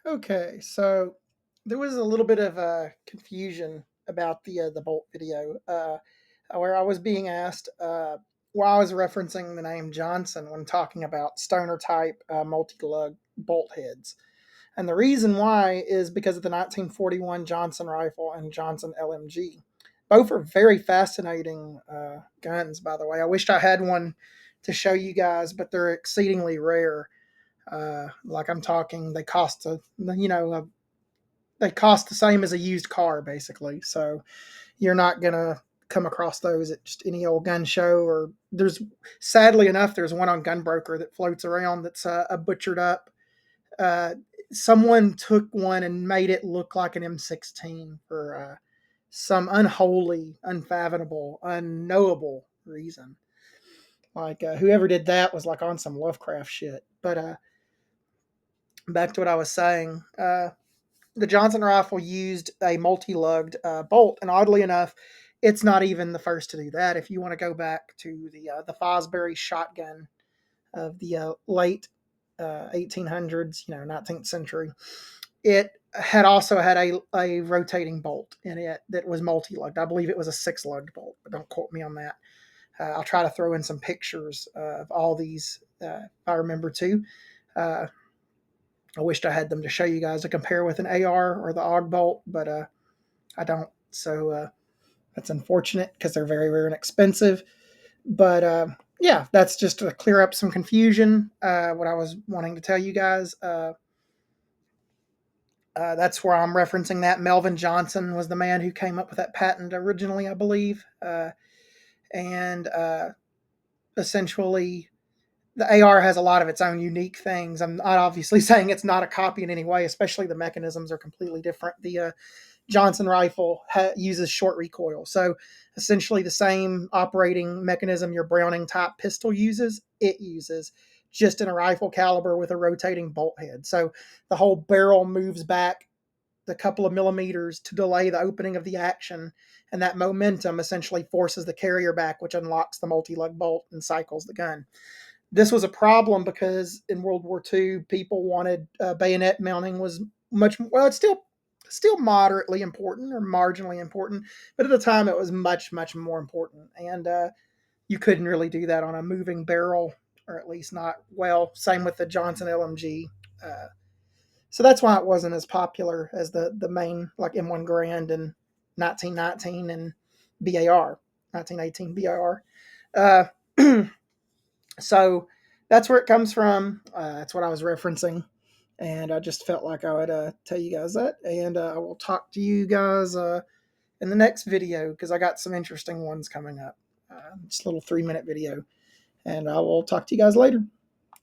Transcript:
Okay, so there was a little bit of confusion about the Bolt video, where I was being asked why I was referencing the name Johnson when talking about stoner type multi-lug bolt heads, and the reason why is because of the 1941 Johnson rifle and Johnson LMG. Both are very fascinating guns, by the way. I wished I had one to show you guys, but they're exceedingly rare. Like I'm talking, they cost they cost the same as a used car, basically. So you're not gonna come across those at just any old gun show. Or there's, sadly enough, there's one on Gunbroker that floats around that's a butchered up. Uh, Someone took one and made it look like an M16 for some unholy, unfathomable, unknowable reason. Like whoever did that was like on some Lovecraft shit. But back to what I was saying. The Johnson rifle used a multi-lugged bolt, and oddly enough, it's not even the first to do that. If you want to go back to the Fosbury shotgun of the late 1800s, 19th century, it had also had a rotating bolt in it that was multi-lugged. I believe it was a six-lugged bolt, but don't quote me on that. I'll try to throw in some pictures of all these if I remember to. Uh, I wished I had them to show you guys to compare with an AR or the AUG bolt, but I don't. So that's unfortunate because they're very rare and expensive. But yeah, that's just to clear up some confusion. What I was wanting to tell you guys. That's where I'm referencing that. Melvin Johnson was the man who came up with that patent originally, I believe. And essentially, the AR has a lot of its own unique things. I'm not obviously saying it's not a copy in any way, especially the mechanisms are completely different. The Johnson rifle uses short recoil. So essentially the same operating mechanism your Browning type pistol uses, it uses just in a rifle caliber with a rotating bolt head. So the whole barrel moves back the couple of millimeters to delay the opening of the action. And that momentum essentially forces the carrier back, which unlocks the multi-lug bolt and cycles the gun. This was a problem because in World War II, people wanted bayonet mounting was much well. It's still moderately important or marginally important, but at the time it was much more important, and you couldn't really do that on a moving barrel, or at least not well. Same with the Johnson LMG. Uh, so that's why it wasn't as popular as the main like M1 Garand and 1919 and BAR 1918 BAR. Uh, So that's where it comes from. That's what I was referencing. And I just felt like I would tell you guys that. And I will talk to you guys in the next video because I got some interesting ones coming up. Just a little 3-minute video. And I will talk to you guys later.